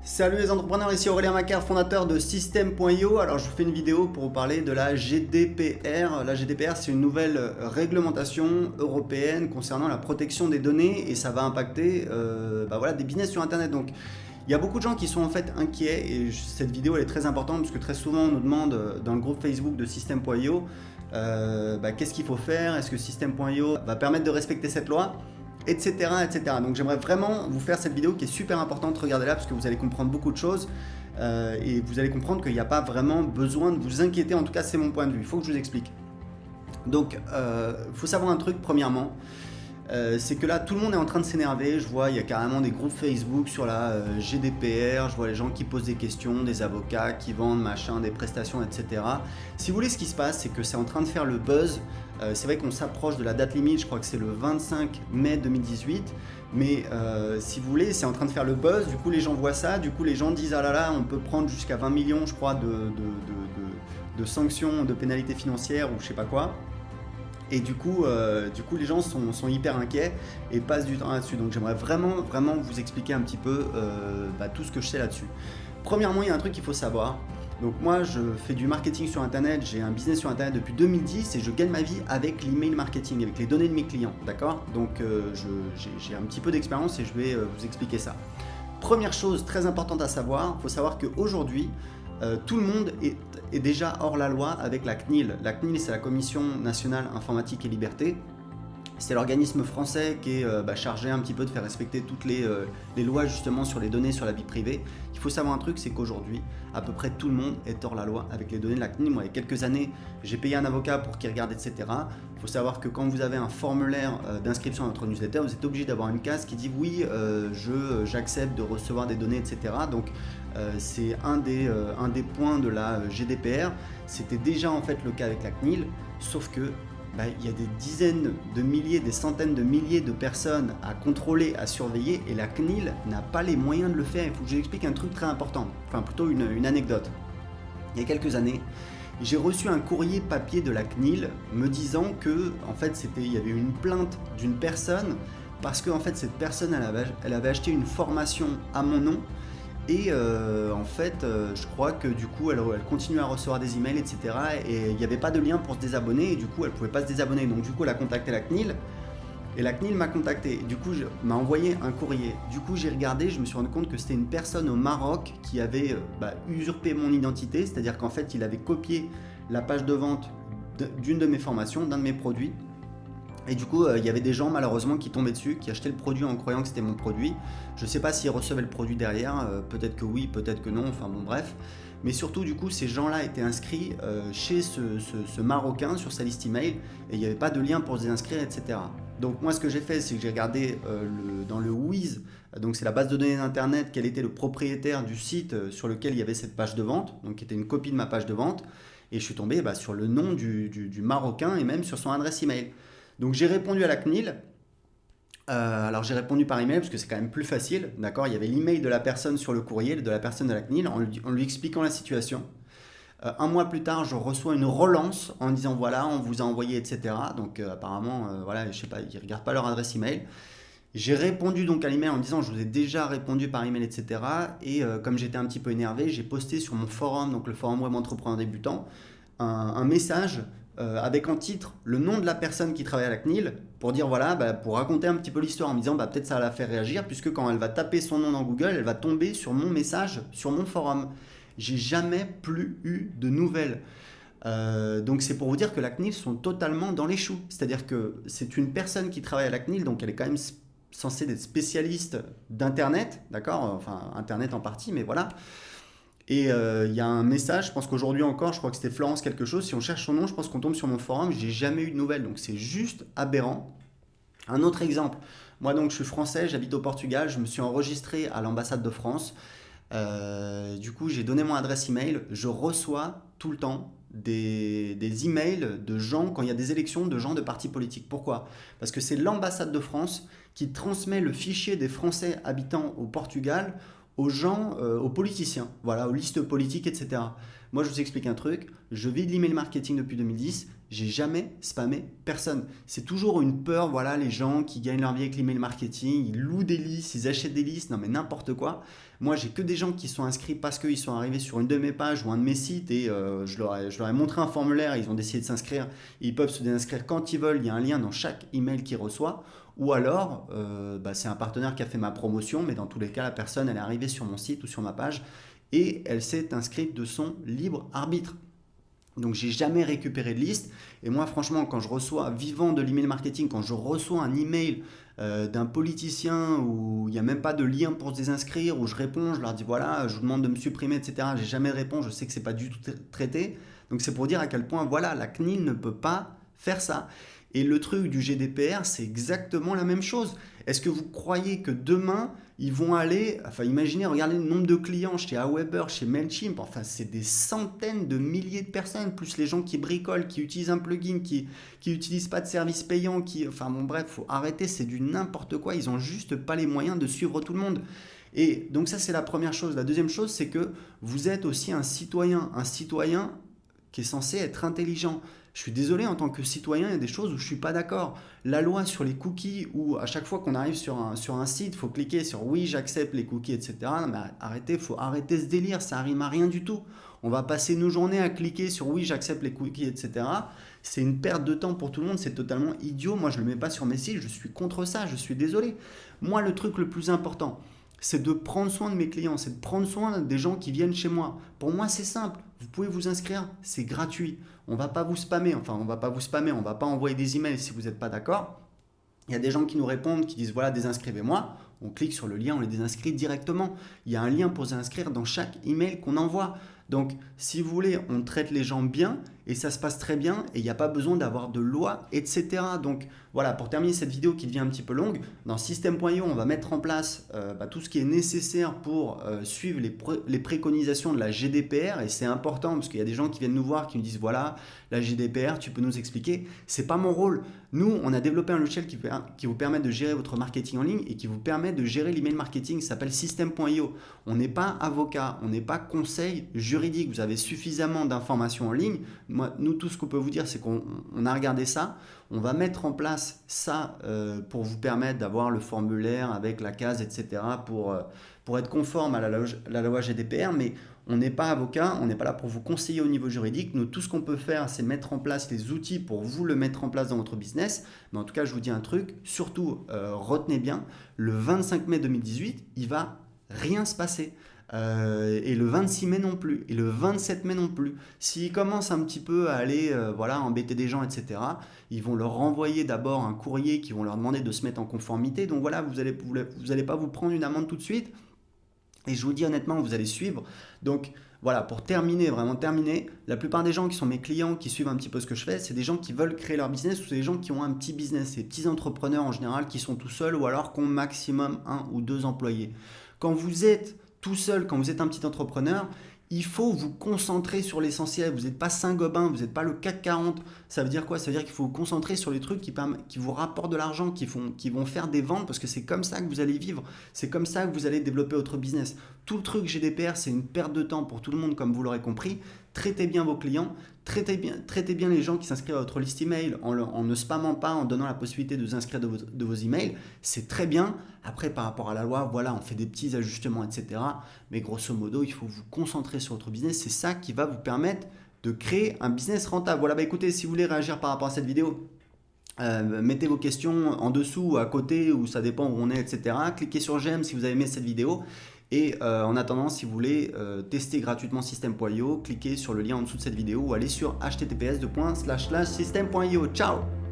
Salut les entrepreneurs, ici Aurélien Macquart, fondateur de System.io. Alors je vous fais une vidéo pour vous parler de la GDPR. La GDPR, c'est une nouvelle réglementation européenne concernant la protection des données et ça va impacter des business sur Internet. Donc il y a beaucoup de gens qui sont en fait inquiets et cette vidéo elle est très importante parce que très souvent on nous demande dans le groupe Facebook de System.io qu'est-ce qu'il faut faire, est-ce que System.io va permettre de respecter cette loi, etc., etc. Donc j'aimerais vraiment vous faire cette vidéo qui est super importante, regardez-la parce que vous allez comprendre beaucoup de choses et vous allez comprendre qu'il n'y a pas vraiment besoin de vous inquiéter, en tout cas c'est mon point de vue, il faut que je vous explique. Donc il faut savoir un truc premièrement, c'est que là tout le monde est en train de s'énerver, je vois il y a carrément des groupes Facebook sur la GDPR, je vois les gens qui posent des questions, des avocats qui vendent machin, des prestations, etc. Si vous voulez, ce qui se passe c'est que c'est en train de faire le buzz. C'est vrai qu'on s'approche de la date limite, je crois que c'est le 25 mai 2018, mais si vous voulez, c'est en train de faire le buzz, du coup les gens voient ça, du coup les gens disent ah là là, on peut prendre jusqu'à 20 millions je crois de sanctions, de pénalités financières ou je sais pas quoi. Et du coup les gens sont hyper inquiets et passent du temps là-dessus. Donc j'aimerais vraiment vous expliquer un petit peu tout ce que je sais là-dessus. Premièrement, il y a un truc qu'il faut savoir. Donc moi, je fais du marketing sur Internet, j'ai un business sur Internet depuis 2010 et je gagne ma vie avec l'email marketing, avec les données de mes clients, d'accord? Donc j'ai un petit peu d'expérience et je vais vous expliquer ça. Première chose très importante à savoir, il faut savoir qu'aujourd'hui, tout le monde est déjà hors la loi avec la CNIL. La CNIL, c'est la Commission nationale informatique et liberté. C'est l'organisme français qui est chargé un petit peu de faire respecter toutes les lois justement sur les données, sur la vie privée. Il faut savoir un truc, c'est qu'aujourd'hui, à peu près tout le monde est hors la loi avec les données de la CNIL. Moi, il y a quelques années, j'ai payé un avocat pour qu'il regarde, etc. Il faut savoir que quand vous avez un formulaire d'inscription à votre newsletter, vous êtes obligé d'avoir une case qui dit oui, j'accepte de recevoir des données, etc. Donc, c'est un des points de la GDPR. C'était déjà en fait le cas avec la CNIL, sauf que il y a des dizaines de milliers, des centaines de milliers de personnes à contrôler, à surveiller et la CNIL n'a pas les moyens de le faire. Il faut que je vous explique un truc très important, enfin plutôt une anecdote. Il y a quelques années, j'ai reçu un courrier papier de la CNIL me disant que en fait il y avait une plainte d'une personne parce que en fait cette personne elle avait acheté une formation à mon nom. Et je crois que du coup, elle continue à recevoir des emails, etc. Et il n'y avait pas de lien pour se désabonner, et du coup, elle ne pouvait pas se désabonner. Donc, du coup, elle a contacté la CNIL, et la CNIL m'a contacté. Du coup, m'a envoyé un courrier. Du coup, j'ai regardé, je me suis rendu compte que c'était une personne au Maroc qui avait usurpé mon identité, c'est-à-dire qu'en fait, il avait copié la page de vente d'une de mes formations, d'un de mes produits. Et du coup, il y avait des gens malheureusement qui tombaient dessus, qui achetaient le produit en croyant que c'était mon produit. Je ne sais pas s'ils recevaient le produit derrière, peut-être que oui, peut-être que non, enfin bon bref. Mais surtout du coup, ces gens-là étaient inscrits chez ce Marocain sur sa liste email et il n'y avait pas de lien pour se désinscrire, etc. Donc moi ce que j'ai fait, c'est que j'ai regardé dans le Wiz, donc c'est la base de données d'Internet, quel était le propriétaire du site sur lequel il y avait cette page de vente, donc qui était une copie de ma page de vente, et je suis tombé sur le nom du Marocain et même sur son adresse email. Donc j'ai répondu à la CNIL. Alors j'ai répondu par email parce que c'est quand même plus facile, d'accord? Il y avait l'email de la personne sur le courrier, de la personne de la CNIL, en lui expliquant la situation. Un mois plus tard, je reçois une relance en disant voilà, on vous a envoyé, etc. Donc apparemment, je sais pas, ils regardent pas leur adresse email. J'ai répondu donc à l'email en disant je vous ai déjà répondu par email, etc. Et comme j'étais un petit peu énervé, j'ai posté sur mon forum, donc le forum web entrepreneur débutant, un message avec en titre le nom de la personne qui travaille à la CNIL pour dire voilà, pour raconter un petit peu l'histoire en me disant peut-être ça va la faire réagir puisque quand elle va taper son nom dans Google, elle va tomber sur mon message sur mon forum. J'ai jamais plus eu de nouvelles. Donc c'est pour vous dire que la CNIL sont totalement dans les choux. C'est-à-dire que c'est une personne qui travaille à la CNIL, donc elle est quand même censée être spécialiste d'Internet, d'accord? Enfin, Internet en partie, mais voilà. Et il y a un message, je pense qu'aujourd'hui encore, je crois que c'était Florence quelque chose, si on cherche son nom, je pense qu'on tombe sur mon forum, j'ai jamais eu de nouvelles, donc c'est juste aberrant. Un autre exemple, moi donc je suis français, j'habite au Portugal, je me suis enregistré à l'ambassade de France, du coup j'ai donné mon adresse email, je reçois tout le temps des emails de gens, quand il y a des élections, de gens de partis politiques. Pourquoi? Parce que c'est l'ambassade de France qui transmet le fichier des Français habitant au Portugal aux gens, aux politiciens, voilà, aux listes politiques, etc. Moi, je vous explique un truc, je vis de l'email marketing depuis 2010, j'ai jamais spammé personne. C'est toujours une peur, voilà, les gens qui gagnent leur vie avec l'email marketing, ils louent des listes, ils achètent des listes, non mais n'importe quoi. Moi, j'ai que des gens qui sont inscrits parce qu'ils sont arrivés sur une de mes pages ou un de mes sites et je leur ai montré un formulaire, ils ont décidé de s'inscrire. Ils peuvent se désinscrire quand ils veulent, il y a un lien dans chaque email qu'ils reçoivent. Ou alors, c'est un partenaire qui a fait ma promotion, mais dans tous les cas, la personne, elle est arrivée sur mon site ou sur ma page et elle s'est inscrite de son libre arbitre. Donc j'ai jamais récupéré de liste. Et moi franchement, quand je reçois, vivant de l'email marketing, quand je reçois un email d'un politicien où il n'y a même pas de lien pour se désinscrire, où je réponds, je leur dis voilà, je vous demande de me supprimer, etc. J'ai jamais répondu, je sais que c'est pas du tout traité. Donc c'est pour dire à quel point voilà, la CNIL ne peut pas faire ça. Et le truc du GDPR, c'est exactement la même chose. Est-ce que vous croyez que demain, ils vont aller, enfin imaginez, regardez le nombre de clients chez Aweber, chez Mailchimp, enfin c'est des centaines de milliers de personnes, plus les gens qui bricolent, qui utilisent un plugin, qui n'utilisent pas de service payant, enfin bon bref, faut arrêter, c'est du n'importe quoi, ils ont juste pas les moyens de suivre tout le monde. Et donc ça c'est la première chose. La deuxième chose, c'est que vous êtes aussi un citoyen qui est censé être intelligent. Je suis désolé, en tant que citoyen, il y a des choses où je ne suis pas d'accord. La loi sur les cookies, où à chaque fois qu'on arrive sur un site, il faut cliquer sur oui, j'accepte les cookies, etc. Non, mais arrêtez, il faut arrêter ce délire, ça rime à rien du tout. On va passer nos journées à cliquer sur oui, j'accepte les cookies, etc. C'est une perte de temps pour tout le monde, c'est totalement idiot. Moi, je ne le mets pas sur mes sites, je suis contre ça, je suis désolé. Moi, le truc le plus important, c'est de prendre soin de mes clients, c'est de prendre soin des gens qui viennent chez moi. Pour moi, c'est simple. Vous pouvez vous inscrire, c'est gratuit. On ne va pas vous spammer, on ne va pas envoyer des emails si vous n'êtes pas d'accord. Il y a des gens qui nous répondent, qui disent voilà, désinscrivez-moi. On clique sur le lien, on les désinscrit directement. Il y a un lien pour s'inscrire dans chaque email qu'on envoie. Donc, si vous voulez, on traite les gens bien et ça se passe très bien et il n'y a pas besoin d'avoir de loi, etc. Donc, voilà, pour terminer cette vidéo qui devient un petit peu longue, dans System.io, on va mettre en place tout ce qui est nécessaire pour suivre les préconisations de la GDPR et c'est important parce qu'il y a des gens qui viennent nous voir qui nous disent voilà, la GDPR, tu peux nous expliquer. C'est pas mon rôle. Nous, on a développé un logiciel qui vous permet de gérer votre marketing en ligne et qui vous permet de gérer l'email marketing. Ça s'appelle System.io. On n'est pas avocat, on n'est pas conseil juridique. Vous avez suffisamment d'informations en ligne. Nous, tout ce qu'on peut vous dire, c'est qu'on a regardé ça. On va mettre en place ça pour vous permettre d'avoir le formulaire avec la case, etc. pour être conforme à la loi GDPR. Mais on n'est pas avocat, on n'est pas là pour vous conseiller au niveau juridique. Nous, tout ce qu'on peut faire, c'est mettre en place les outils pour vous le mettre en place dans votre business. Mais en tout cas, je vous dis un truc, surtout retenez bien, le 25 mai 2018, il va rien se passer. Et le 26 mai non plus, et le 27 mai non plus. S'ils commencent un petit peu à aller embêter des gens, etc., ils vont leur renvoyer d'abord un courrier qui vont leur demander de se mettre en conformité. Donc voilà, vous allez pas vous prendre une amende tout de suite. Et je vous dis honnêtement, vous allez suivre. Donc voilà, pour terminer, vraiment terminer, la plupart des gens qui sont mes clients, qui suivent un petit peu ce que je fais, c'est des gens qui veulent créer leur business ou c'est des gens qui ont un petit business. C'est des petits entrepreneurs en général qui sont tout seuls ou alors qui ont maximum 1 ou 2 employés. Quand vous êtes tout seul, quand vous êtes un petit entrepreneur, il faut vous concentrer sur l'essentiel. Vous n'êtes pas Saint-Gobain, vous n'êtes pas le CAC 40. Ça veut dire quoi? Ça veut dire qu'il faut vous concentrer sur les trucs qui vous rapportent de l'argent, qui vont faire des ventes parce que c'est comme ça que vous allez vivre. C'est comme ça que vous allez développer votre business. Tout le truc GDPR, c'est une perte de temps pour tout le monde, comme vous l'aurez compris. Traitez bien vos clients, traitez bien les gens qui s'inscrivent à votre liste email en ne spammant pas, en donnant la possibilité de vous inscrire de vos emails. C'est très bien. Après, par rapport à la loi, voilà, on fait des petits ajustements, etc. Mais grosso modo, il faut vous concentrer sur votre business. C'est ça qui va vous permettre de créer un business rentable. Voilà, écoutez, si vous voulez réagir par rapport à cette vidéo, mettez vos questions en dessous, à côté, ou ça dépend où on est, etc. Cliquez sur j'aime si vous avez aimé cette vidéo. Et en attendant, si vous voulez tester gratuitement System.io, cliquez sur le lien en dessous de cette vidéo ou allez sur https://system.io. Ciao!